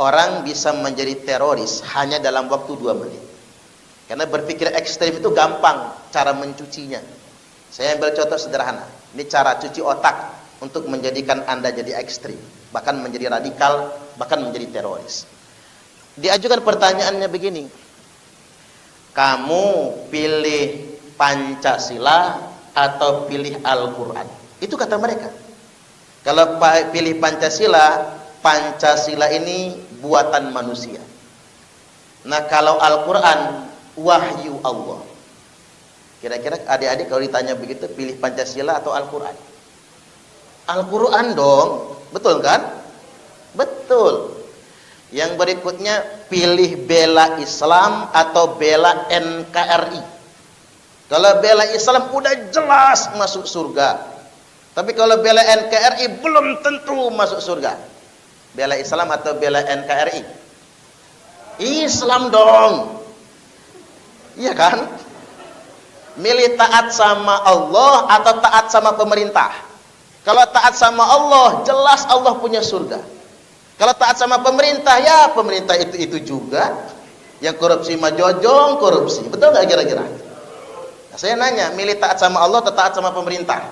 orang bisa menjadi teroris hanya dalam waktu 2 menit. Karena berpikir ekstrim itu gampang cara mencucinya. Saya ambil contoh sederhana. Ini cara cuci otak untuk menjadikan Anda jadi ekstrim, bahkan menjadi radikal, bahkan menjadi teroris. Diajukan pertanyaannya begini, kamu pilih Pancasila atau pilih Al-Quran? Itu kata mereka. Kalau pilih Pancasila, Pancasila ini buatan manusia. Nah kalau Al-Quran, wahyu Allah. Kira-kira adik-adik kalau ditanya begitu, pilih Pancasila atau Al-Quran? Al-Quran dong, betul kan? Betul. Yang berikutnya, pilih bela Islam atau bela NKRI. Kalau bela Islam udah jelas masuk surga. Tapi kalau bela NKRI belum tentu masuk surga. Bela Islam atau bela NKRI? Islam dong. Iya kan? Milih taat sama Allah atau taat sama pemerintah? Kalau taat sama Allah, jelas Allah punya surga. Kalau taat sama pemerintah, ya pemerintah itu juga. Yang korupsi mah jojong korupsi. Betul nggak kira-kira? Nah, saya nanya, milih taat sama Allah atau taat sama pemerintah?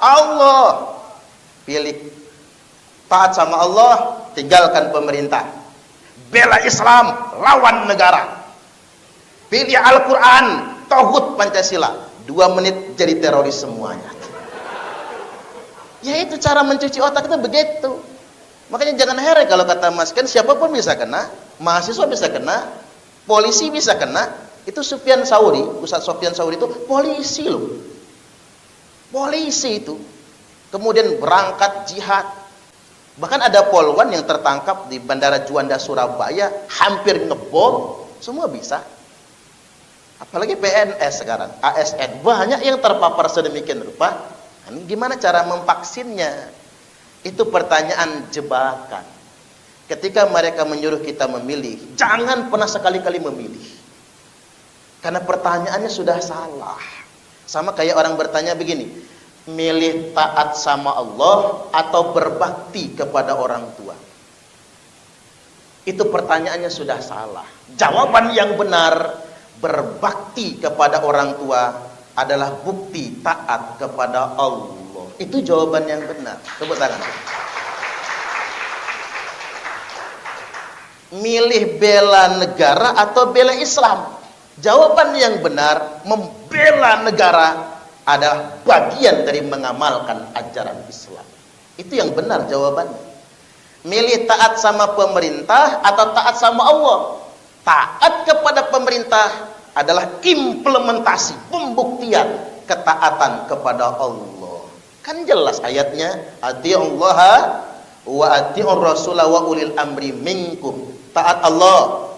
Allah. Pilih taat sama Allah, tinggalkan pemerintah. Bela Islam, lawan negara. Pilih Al-Quran, tauhid Pancasila. 2 menit jadi teroris semuanya. Ya itu cara mencuci otak itu begitu. Makanya jangan heran kalau kata Mas kan siapapun bisa kena, mahasiswa bisa kena, polisi bisa kena. Itu Sufyan Tsauri, Ustaz Sufyan Tsauri itu polisi loh. Polisi itu. Kemudian berangkat jihad. Bahkan ada polwan yang tertangkap di Bandara Juanda Surabaya hampir ngebom, semua bisa. Apalagi PNS sekarang, ASN, banyak yang terpapar sedemikian rupa. Ini gimana cara memvaksinnya? Itu pertanyaan jebakan. Ketika mereka menyuruh kita memilih, jangan pernah sekali-kali memilih. Karena pertanyaannya sudah salah. Sama kayak orang bertanya begini, milih taat sama Allah atau berbakti kepada orang tua? Itu pertanyaannya sudah salah. Jawaban yang benar, berbakti kepada orang tua adalah bukti taat kepada Allah. Itu jawaban yang benar. Tepuk tangan. Milih bela negara atau bela Islam? Jawaban yang benar, membela negara adalah bagian dari mengamalkan ajaran Islam. Itu yang benar jawabannya. Milih taat sama pemerintah atau taat sama Allah? Taat kepada pemerintah adalah implementasi, pembuktian ketaatan kepada Allah. Kan jelas ayatnya, atiullaha wa atiur rasulah wa ulil amri minkum. Taat Allah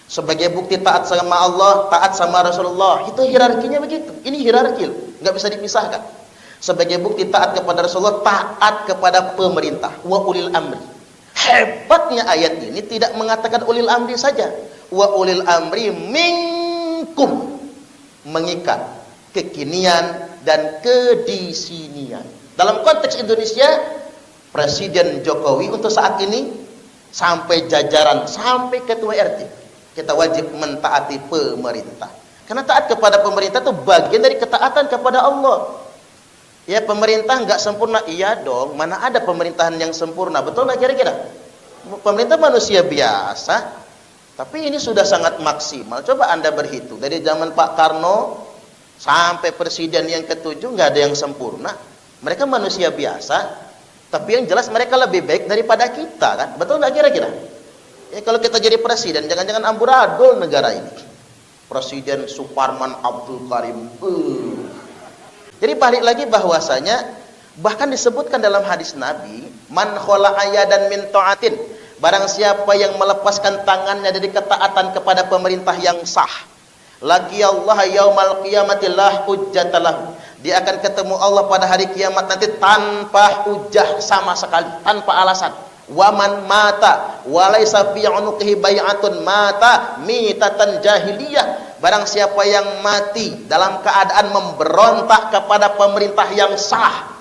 sebagai bukti taat sama Allah, taat sama Rasulullah. Itu hierarkinya begitu. Ini hierarki, nggak bisa dipisahkan. Sebagai bukti taat kepada Rasulullah, taat kepada pemerintah, wa ulil amri. Hebatnya ayat ini tidak mengatakan ulil amri saja, wa ulil amri minkum, mengikat kekinian dan kedisinian. Dalam konteks Indonesia, Presiden Jokowi untuk saat ini sampai jajaran, sampai ketua RT, kita wajib mentaati pemerintah. Karena taat kepada pemerintah itu bagian dari ketaatan kepada Allah. Ya, pemerintah nggak sempurna, iya dong. Mana ada pemerintahan yang sempurna, betul nggak kira-kira? Pemerintah manusia biasa, tapi ini sudah sangat maksimal. Coba Anda berhitung dari zaman Pak Karno sampai presiden yang ke-7 nggak ada yang sempurna. Mereka manusia biasa, tapi yang jelas mereka lebih baik daripada kita, kan? Betul nggak kira-kira? Ya, kalau kita jadi presiden, jangan-jangan amburadul negara ini. Presiden Suparman Abdul Karim. Jadi balik lagi bahwasanya bahkan disebutkan dalam hadis Nabi, man khala ayadan min ta'atin, barang siapa yang melepaskan tangannya dari ketaatan kepada pemerintah yang sah, laqiyallahu yaumal qiyamati la hujjatalah, dia akan ketemu Allah pada hari kiamat nanti tanpa hujah sama sekali, tanpa alasan. Waman mata walaysa fi unuqihi bai'atun mata mitatan jahiliyah, barang siapa yang mati dalam keadaan memberontak kepada pemerintah yang sah,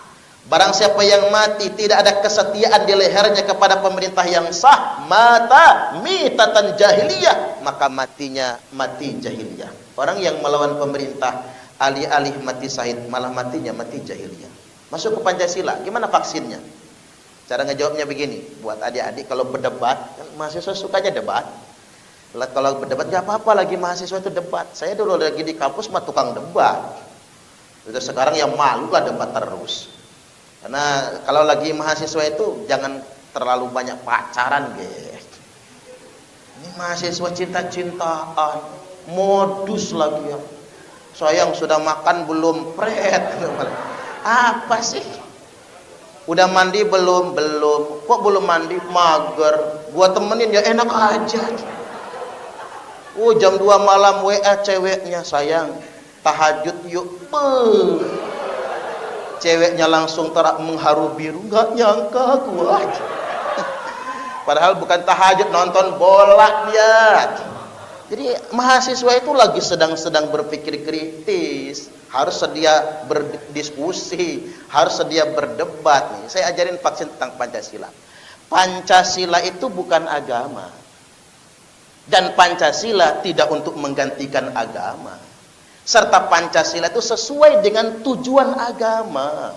Barang siapa yang mati tidak ada kesetiaan di lehernya kepada pemerintah yang sah, mata mitatan jahiliyah, maka matinya mati jahiliyah. Orang yang melawan pemerintah alih-alih mati syahid malah matinya mati jahiliyah. Masuk ke Pancasila, gimana vaksinnya? Cara ngejawabnya begini, buat adik-adik kalau berdebat, kan mahasiswa sukanya debat. Kalau berdebat gak apa-apa, lagi mahasiswa itu debat. Saya dulu lagi di kampus mah tukang debat. Udah sekarang yang malu lah debat terus. Karena kalau lagi mahasiswa itu jangan terlalu banyak pacaran, guys. Ini mahasiswa cinta-cintaan, modus lagi ya. Sayang sudah makan belum? Pret. Apa sih? Udah mandi belum? Belum. Kok belum mandi? Mager. Gua temenin ya enak aja. Jam 2 malam WA ceweknya, sayang tahajud yuk. Ceweknya langsung mengharu biru, nggak nyangka gua. Padahal bukan tahajud, nonton bola dia. Jadi mahasiswa itu lagi sedang berpikir kritis, harus sedia berdiskusi, harus sedia berdebat nih. Saya ajarin vaksin tentang Pancasila. Pancasila itu bukan agama. Dan Pancasila tidak untuk menggantikan agama. Serta Pancasila itu sesuai dengan tujuan agama.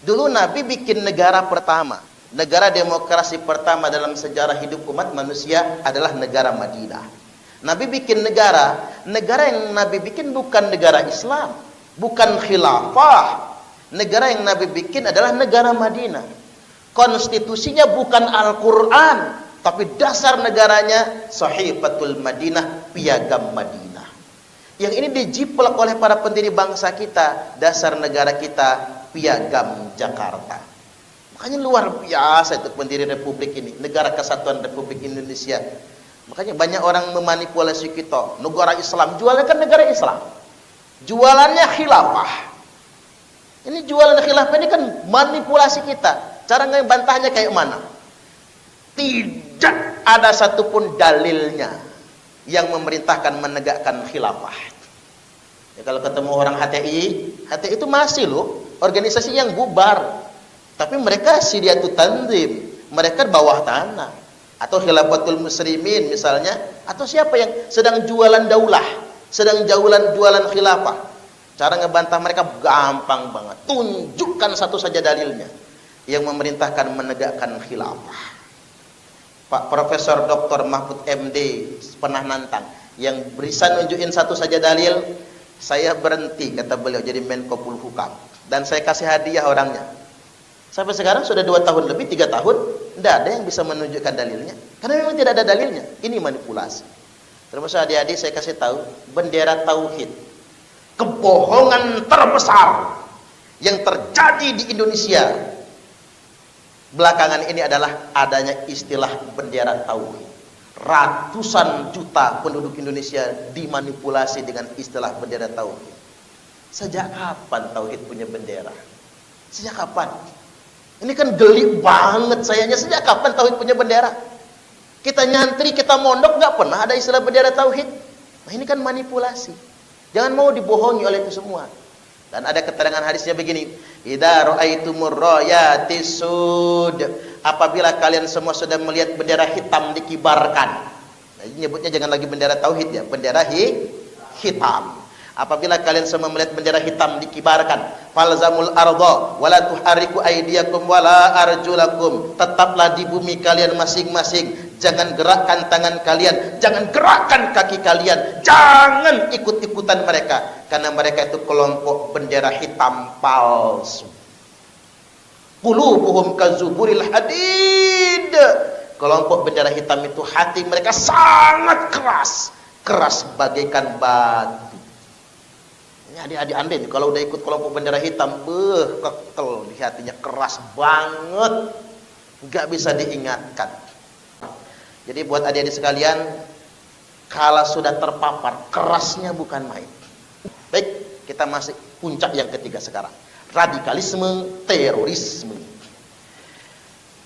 Dulu Nabi bikin negara pertama, negara demokrasi pertama dalam sejarah hidup umat manusia adalah negara Madinah. Nabi bikin negara yang Nabi bikin bukan negara Islam, bukan khilafah. Negara yang Nabi bikin adalah negara Madinah. Konstitusinya bukan Al-Quran, tapi dasar negaranya Sahifatul Madinah, piagam Madinah. Yang ini dijiplak oleh para pendiri bangsa kita, dasar negara kita, piagam Jakarta. Makanya luar biasa itu pendiri republik ini, Negara Kesatuan Republik Indonesia. Makanya banyak orang memanipulasi kita, negara Islam, jualnya kan negara Islam. Jualannya khilafah. Ini jualan khilafah ini kan manipulasi kita. Cara ngebantahnya kayak mana? Tidak ada satupun dalilnya yang memerintahkan menegakkan khilafah. Ya, kalau ketemu orang HTI itu masih loh organisasi yang bubar, tapi mereka Syidiatut Tanzim, mereka bawah tanah, atau Khilafatul Muslimin misalnya, atau siapa yang sedang jualan daulah, sedang jualan khilafah. Cara ngebantah mereka gampang banget, tunjukkan satu saja dalilnya yang memerintahkan menegakkan khilafah. Pak Profesor Dr. Mahfud MD pernah nantang, yang bisa nunjukin satu saja dalil, saya berhenti, kata beliau, jadi Menko Polhukam, dan saya kasih hadiah orangnya. Sampai sekarang sudah 2 tahun lebih, 3 tahun, tidak ada yang bisa menunjukkan dalilnya, karena memang tidak ada dalilnya. Ini manipulasi. Termasuk adik-adik saya kasih tahu, bendera tauhid, kebohongan terbesar yang terjadi di Indonesia belakangan ini adalah adanya istilah bendera tauhid. Ratusan juta penduduk Indonesia dimanipulasi dengan istilah bendera tauhid. Sejak kapan tauhid punya bendera? Sejak kapan? Ini kan geli banget sayanya, sejak kapan tauhid punya bendera? Kita nyantri, kita mondok nggak pernah ada istilah bendera tauhid. Nah, ini kan manipulasi. Jangan mau dibohongi oleh itu semua. Dan ada keterangan hadisnya begini, idza ra'aitumur rayati sud, apabila kalian semua sudah melihat bendera hitam dikibarkan. Nah, ini nyebutnya jangan lagi bendera tauhid ya, bendera hitam. Apabila kalian semua melihat bendera hitam dikibarkan, falzamul ardha wala tuhariku aydiyakum wala arjulakum, tetaplah di bumi kalian masing-masing, jangan gerakkan tangan kalian, jangan gerakkan kaki kalian, jangan ikut-ikutan mereka, karena mereka itu kelompok bendera hitam palsu. Qulubuhum kazuburil hadid, kelompok bendera hitam itu hati mereka sangat keras bagaikan batu. Adik-adik anda nih, kalau udah ikut kelompok bendera hitam, kekel di hatinya, keras banget, nggak bisa diingatkan. Jadi buat adik-adik sekalian, kalau sudah terpapar, kerasnya bukan main. Baik, kita masih puncak yang ketiga sekarang, radikalisme, terorisme.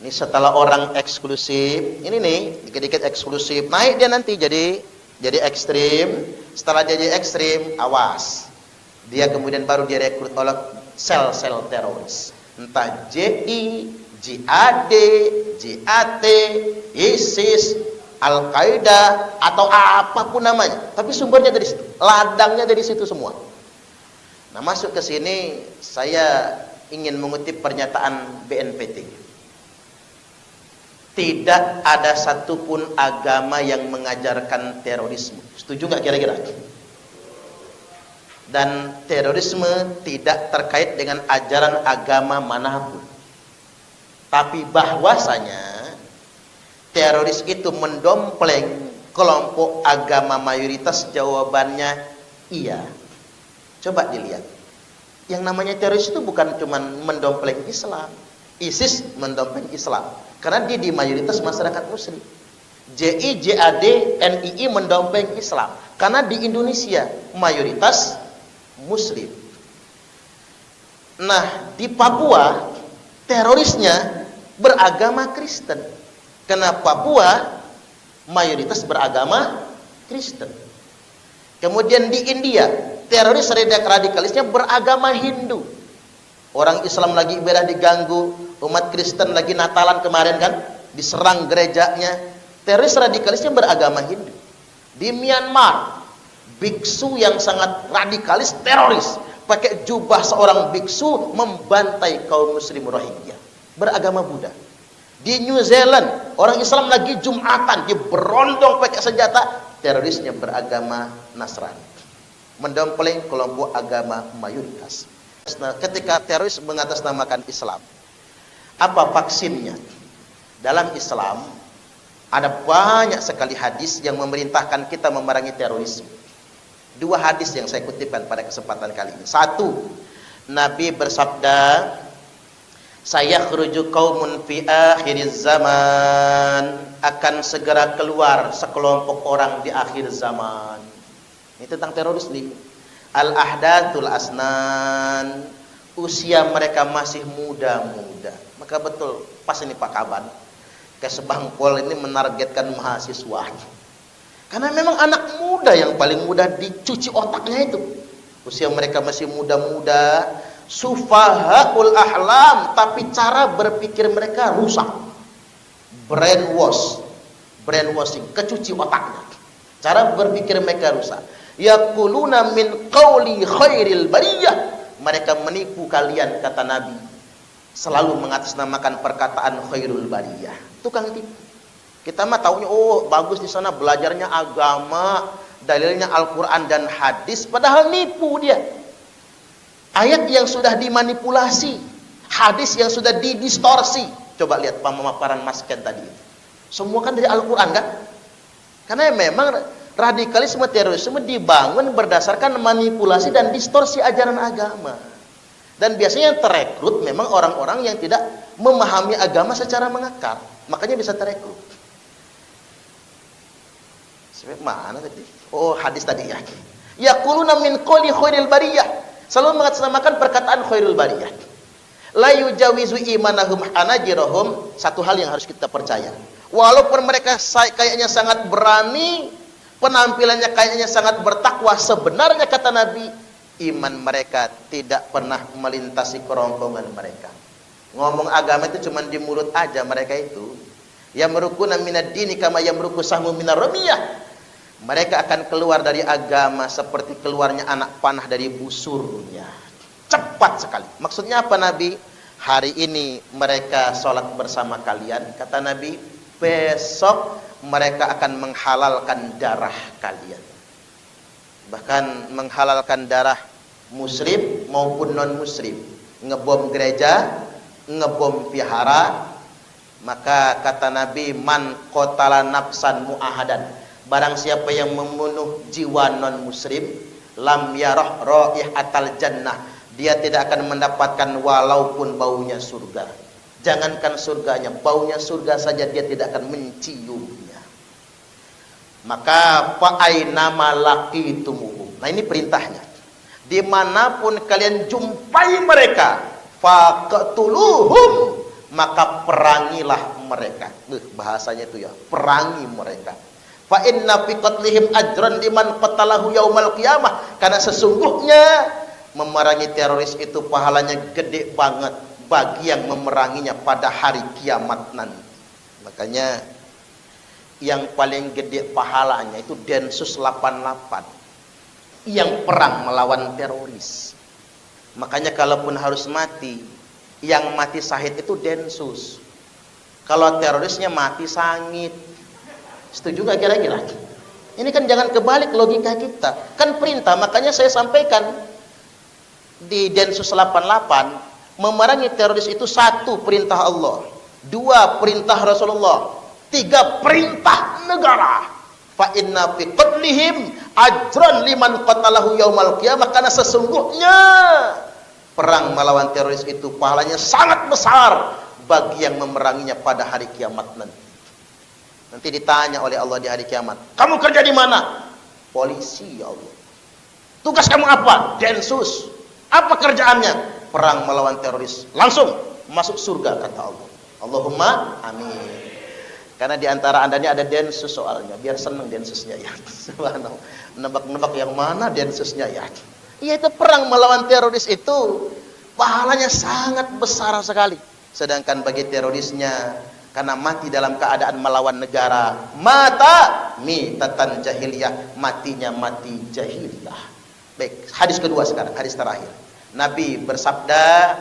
Ini setelah orang eksklusif, ini nih dikit-dikit eksklusif, naik dia nanti jadi ekstrim. Setelah jadi ekstrim, awas. Dia kemudian baru direkrut oleh sel-sel teroris. entah JI, JAD, JAT, ISIS, Al-Qaeda, atau apapun namanya, tapi sumbernya dari situ, ladangnya dari situ semua. Nah, masuk ke sini saya ingin mengutip pernyataan BNPT. Tidak ada satupun agama yang mengajarkan terorisme. Setuju nggak kira-kira? Dan terorisme tidak terkait dengan ajaran agama manapun. Tapi bahwasanya teroris itu mendompleng kelompok agama mayoritas, jawabannya iya. Coba dilihat. Yang namanya teroris itu bukan cuma mendompleng Islam. ISIS mendompleng Islam karena dia di mayoritas masyarakat muslim. JI, JAD, NII mendompleng Islam karena di Indonesia mayoritas muslim. Nah, di Papua terorisnya beragama Kristen. Karena Papua mayoritas beragama Kristen. Kemudian di India, teroris radikalisnya beragama Hindu. Orang Islam lagi ibadah diganggu, umat Kristen lagi Natalan kemarin kan, diserang gerejanya. Teroris radikalisnya beragama Hindu. Di Myanmar, biksu yang sangat radikalis teroris, pakai jubah seorang biksu membantai kaum muslim Rohingya, beragama Buddha. Di New Zealand, orang Islam lagi Jumatan, dia berondong pakai senjata, terorisnya beragama Nasrani, mendompleng kelompok agama mayoritas. Nah, ketika teroris mengatasnamakan Islam, apa vaksinnya? Dalam Islam ada banyak sekali hadis yang memerintahkan kita memerangi terorisme. Dua hadis yang saya kutipkan pada kesempatan kali ini. Satu, Nabi bersabda, "Sayakhruju qaumun fi akhiriz zaman." Akan segera keluar sekelompok orang di akhir zaman. Ini tentang teroris nih. Al-ahdatul asnan. Usia mereka masih muda-muda. Maka betul, pas ini Pak Kaban, Kesbangpol ini menargetkan mahasiswa. Karena memang anak muda yang paling mudah dicuci otaknya itu. Usia mereka masih muda-muda, sufahaul ahlam, tapi cara berpikir mereka rusak. Brainwashing, kecuci otaknya. Cara berpikir mereka rusak. Yaquluna min qauli khairil bariyah. Mereka menipu kalian, kata Nabi. Selalu mengatasnamakan perkataan khairul bariyah. Tukang tipu. Kita mah taunya, oh bagus di sana belajarnya agama, dalilnya Al-Quran dan hadis, padahal nipu dia. Ayat yang sudah dimanipulasi, hadis yang sudah didistorsi. Coba lihat pemaparan Mas Ken tadi. Semua kan dari Al-Quran kan? Karena memang radikalisme terorisme dibangun berdasarkan manipulasi dan distorsi ajaran agama. Dan biasanya yang terekrut memang orang-orang yang tidak memahami agama secara mengakar. Makanya bisa terekrut. Mana tadi? Oh, hadis tadi ya. Yaquluna min qouli khairil bariyah. Selalu mengatasnamakan perkataan khairul bariyah. La yujawizu imanahum hanajirahum. Satu hal yang harus kita percaya. Walaupun mereka kayaknya sangat berani, penampilannya kayaknya sangat bertakwa, sebenarnya kata Nabi, iman mereka tidak pernah melintasi kerongkongan mereka. Ngomong agama itu cuma di mulut aja mereka itu. Yamrukuna minad dini kama yamruku sahmu minar ramiyah. Mereka akan keluar dari agama seperti keluarnya anak panah dari busurnya. Cepat sekali. Maksudnya apa Nabi? Hari ini mereka sholat bersama kalian. Kata Nabi, besok mereka akan menghalalkan darah kalian. Bahkan menghalalkan darah muslim maupun non muslim. Ngebom gereja, ngebom vihara. Maka kata Nabi, man qatala nafsan mu'ahadan. Barang siapa yang membunuh jiwa non muslim, lam yarah raihatal jannah, dia tidak akan mendapatkan walaupun baunya surga. Jangankan surganya, baunya surga saja dia tidak akan menciumnya. Maka fa aina malaqitumuhum. Nah, ini perintahnya. Dimanapun kalian jumpai mereka, faqtuluhum, maka perangilah mereka. Bahasanya itu ya, perangi mereka. Fa inna fi qatlihim ajran liman qatalahu yaumal qiyamah. Karena sesungguhnya memerangi teroris itu pahalanya gede banget bagi yang memeranginya pada hari kiamat nanti. Makanya yang paling gede pahalanya itu Densus 88 yang perang melawan teroris. Makanya kalaupun harus mati, yang mati syahid itu Densus. Kalau terorisnya mati sangit. Setuju nggak kira-kira? Ini kan jangan kebalik logika kita. Kan perintah, makanya saya sampaikan di Densus 88, memerangi teroris itu 1 perintah Allah, 2 perintah Rasulullah, 3 perintah negara. Fa inna fi qatlihim ajran liman qatalahu yaumal qiyamah, karena sesungguhnya perang melawan teroris itu pahalanya sangat besar bagi yang memeranginya pada hari kiamat nanti. Nanti ditanya oleh Allah di hari kiamat, kamu kerja di mana? Polisi, ya Allah. Tugas kamu apa? Densus. Apa kerjaannya? Perang melawan teroris. Langsung masuk surga, kata Allah. Allahumma amin. Karena di antara Anda ini ada Densus soalnya, biar seneng Densusnya ya. Subhanallah. Nebak-nebak yang mana Densusnya ya. Iya, itu perang melawan teroris itu pahalanya sangat besar sekali. Sedangkan bagi terorisnya, karena mati dalam keadaan melawan negara, mata mitatan jahiliyah, matinya mati jahiliyah. Baik, hadis kedua sekarang, hadis terakhir. Nabi bersabda,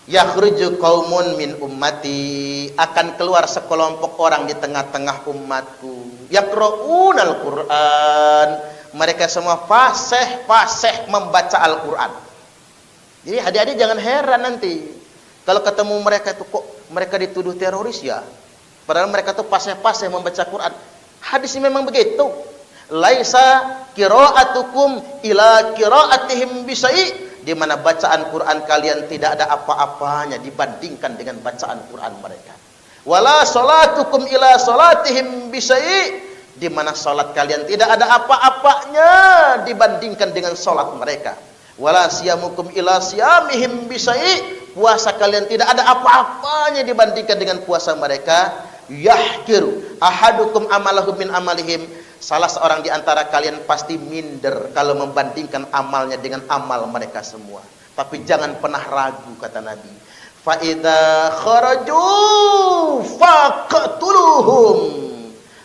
yakhruju qaumun min ummati, akan keluar sekelompok orang di tengah-tengah umatku, yaqra'unal Qur'an, mereka semua fasih membaca Al-Qur'an. Jadi adik-adik jangan heran nanti kalau ketemu mereka itu, kok mereka dituduh teroris ya, padahal mereka tuh fasih membaca Quran. Hadis ini memang begitu. Laisa qira'atukum ila qira'atihim bisyai', di mana bacaan Quran kalian tidak ada apa-apanya dibandingkan dengan bacaan Quran mereka. Wala salatukum ila salatihim bisyai', di mana salat kalian tidak ada apa-apanya dibandingkan dengan salat mereka. Wala siyamukum ila siyamihim bisyai', puasa kalian tidak ada apa-apanya dibandingkan dengan puasa mereka. Yahkiru ahadukum amalahu min amalihim, salah seorang di antara kalian pasti minder kalau membandingkan amalnya dengan amal mereka semua. Tapi jangan pernah ragu, kata Nabi. Fa idza kharaju faqtuluhum,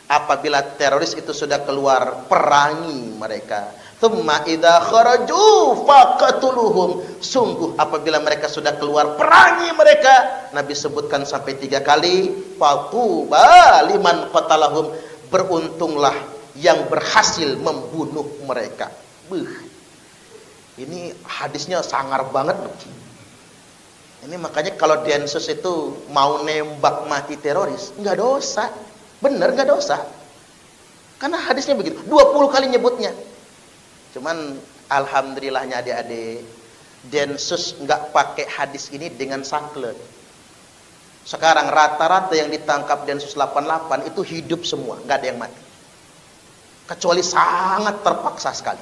apabila teroris itu sudah keluar, perangi mereka. Tsumma idza kharaju faqtuluhum, sungguh apabila mereka sudah keluar, perangi mereka. Nabi sebutkan sampai 3 kali. Fatuba liman qatalahum, beruntunglah yang berhasil membunuh mereka. Ini hadisnya sangar banget. Ini makanya kalau Densus itu mau nembak mati teroris, nggak dosa. Bener nggak dosa. Karena hadisnya begitu, 20 kali nyebutnya. Cuman alhamdulillahnya adik-adik, Densus nggak pakai hadis ini dengan saklek. Sekarang rata-rata yang ditangkap Densus 88 itu hidup semua, nggak ada yang mati. Kecuali sangat terpaksa sekali.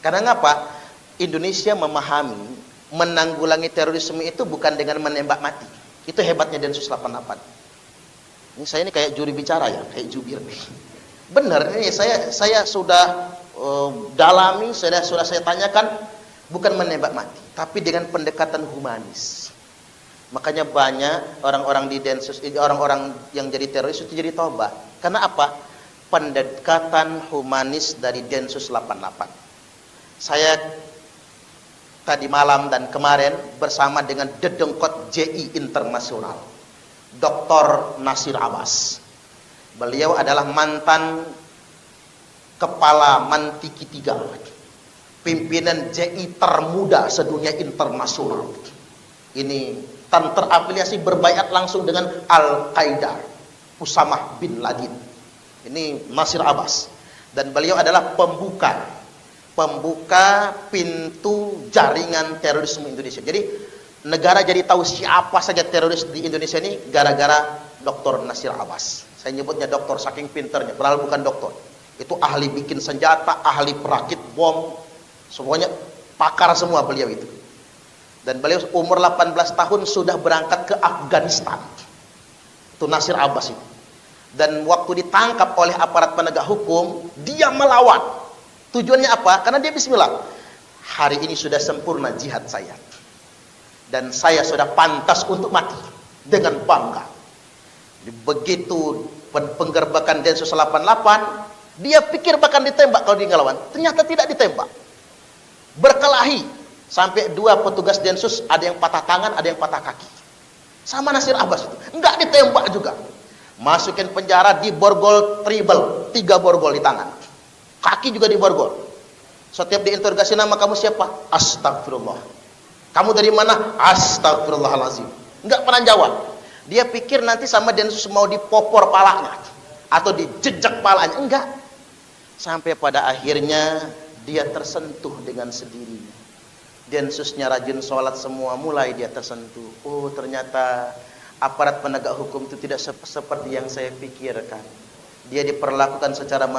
Karena ngapa? Indonesia memahami menanggulangi terorisme itu bukan dengan menembak mati. Itu hebatnya Densus 88. Ini saya ini kayak juri bicara ya, kayak jubir nih. Benar, ini saya sudah dalami, sudah saya tanyakan, bukan menembak mati, tapi dengan pendekatan humanis. Makanya banyak orang-orang di Densus, orang-orang yang jadi teroris itu jadi tobat. Karena apa? Pendekatan humanis dari Densus 88. Saya tadi malam dan kemarin bersama dengan Dedengkot JI Internasional, Dr. Nasir Abbas. Beliau adalah mantan Kepala Mantiki 3, pimpinan JI termuda sedunia internasional. Ini tan terafiliasi berbaiat langsung dengan Al-Qaeda, Usamah bin Laden. Ini Nasir Abbas. Dan beliau adalah pembuka pintu jaringan terorisme Indonesia. Jadi negara jadi tahu siapa saja teroris di Indonesia ini gara-gara Dr. Nasir Abbas. Saya nyebutnya doktor saking pinternya, padahal bukan doktor. Itu ahli bikin senjata, ahli perakit bom, semuanya pakar semua beliau itu. Dan beliau umur 18 tahun sudah berangkat ke Afghanistan. Itu Nasir Abbas itu. Dan waktu ditangkap oleh aparat penegak hukum, dia melawan. Tujuannya apa? Karena dia bismillah, hari ini sudah sempurna jihad saya. dan saya sudah pantas untuk mati dengan bangga. Begitu penggerbakan Densus 88, dia pikir bahkan ditembak kalau dia ngelawan, ternyata tidak ditembak. Berkelahi sampai 2 petugas Densus, ada yang patah tangan, ada yang patah kaki. Sama Nasir Abbas itu, enggak ditembak juga. Masukin penjara, di borgol triple, 3 borgol di tangan, kaki juga di borgol. Setiap diinterogasi, nama kamu siapa? Astagfirullah. Kamu dari mana? Astagfirullahalazim. Enggak pernah jawab. Dia pikir nanti sama Densus mau dipopor palanya atau dijejak palanya. Enggak. Sampai pada akhirnya dia tersentuh dengan sendirinya. Densusnya rajin sholat semua, mulai dia tersentuh. Oh, ternyata aparat penegak hukum itu tidak seperti yang saya pikirkan. Dia diperlakukan secara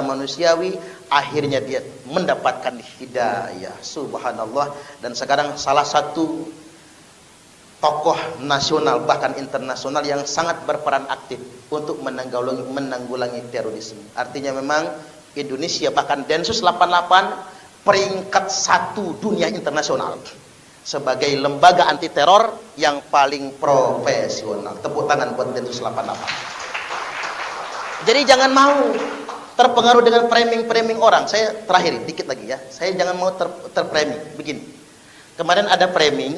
manusiawi, akhirnya dia mendapatkan hidayah. Subhanallah. Dan sekarang salah satu tokoh nasional bahkan internasional yang sangat berperan aktif untuk menanggulangi terorisme. Artinya memang Indonesia, bahkan Densus 88 peringkat 1 dunia internasional sebagai lembaga anti teror yang paling profesional. Tepuk tangan buat Densus 88. Jadi jangan mau terpengaruh dengan framing orang. Saya terakhir dikit lagi ya. Saya jangan mau terframing. Begini. Kemarin ada framing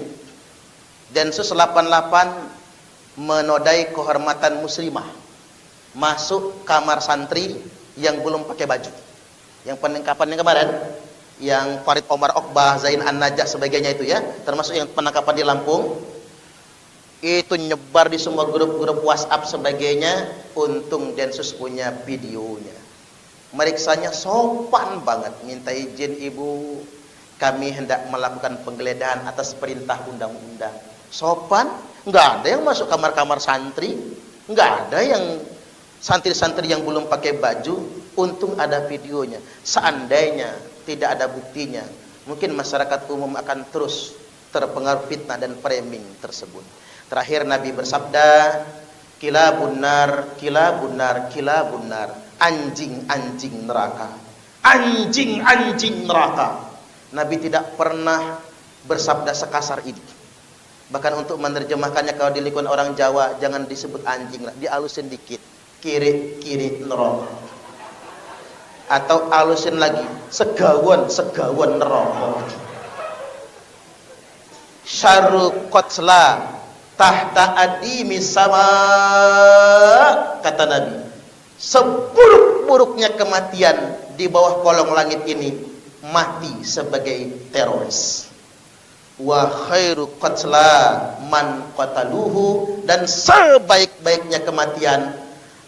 Densus 88 menodai kehormatan muslimah. Masuk kamar santri yang belum pakai baju. Yang penangkapan yang kemarin, yang Farid Omar Okbah, Zain An-Najah sebagainya itu ya, termasuk yang penangkapan di Lampung. Itu nyebar di semua grup-grup WhatsApp sebagainya. Untung Densus punya videonya. Meriksanya sopan banget, minta izin ibu, kami hendak melakukan penggeledahan atas perintah undang-undang. Sopan, nggak ada yang masuk kamar-kamar santri, nggak ada yang santri-santri yang belum pakai baju. Untung ada videonya. Seandainya tidak ada buktinya, mungkin masyarakat umum akan terus terpengaruh fitnah dan framing tersebut. Terakhir Nabi bersabda, kilabun nar, kilabun nar, kilabun nar, anjing-anjing neraka, anjing-anjing neraka. Nabi tidak pernah bersabda sekasar ini. Bahkan untuk menerjemahkannya kalau di lingkungan orang Jawa, jangan disebut anjing lah, dialusin dikit, kiri-kiri neraka. Atau alusin lagi, segawan neraka. Syarru qatla tahta adimi sama, kata Nabi, seburuk-buruknya kematian di bawah kolong langit ini mati sebagai teroris. Wa khairu qatla man qataluhu, dan sebaik-baiknya kematian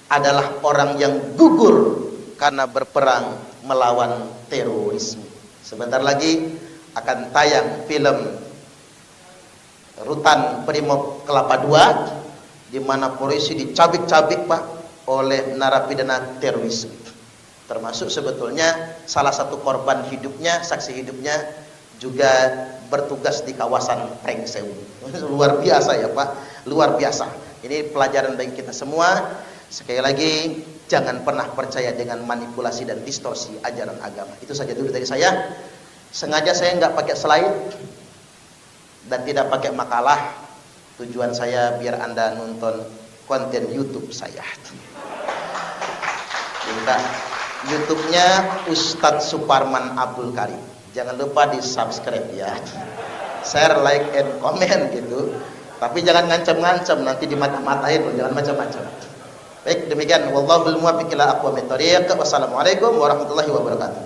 adalah orang yang gugur karena berperang melawan terorisme. Sebentar lagi akan tayang film Rutan Brimob Kelapa II, di mana polisi dicabik-cabik Pak oleh narapidana terorisme. Termasuk sebetulnya salah satu korban hidupnya, saksi hidupnya juga bertugas di kawasan Prengsewu. Luar biasa ya Pak, luar biasa. Ini pelajaran bagi kita semua. Sekali lagi, jangan pernah percaya dengan manipulasi dan distorsi ajaran agama. Itu saja dulu dari saya. Sengaja saya nggak pakai slide dan tidak pakai makalah. Tujuan saya biar Anda nonton konten YouTube saya. Minta YouTube-nya Ustadz Suparman Abdul Karim. Jangan lupa di subscribe ya. Share, like, and comment gitu. Tapi jangan ngancam-ngancam, nanti dimata-matain loh, jangan macam-macam. Baik, demikian. Wallahul muwaffiq ila aqwamit thoriq. Wassalamualaikum warahmatullahi wabarakatuh.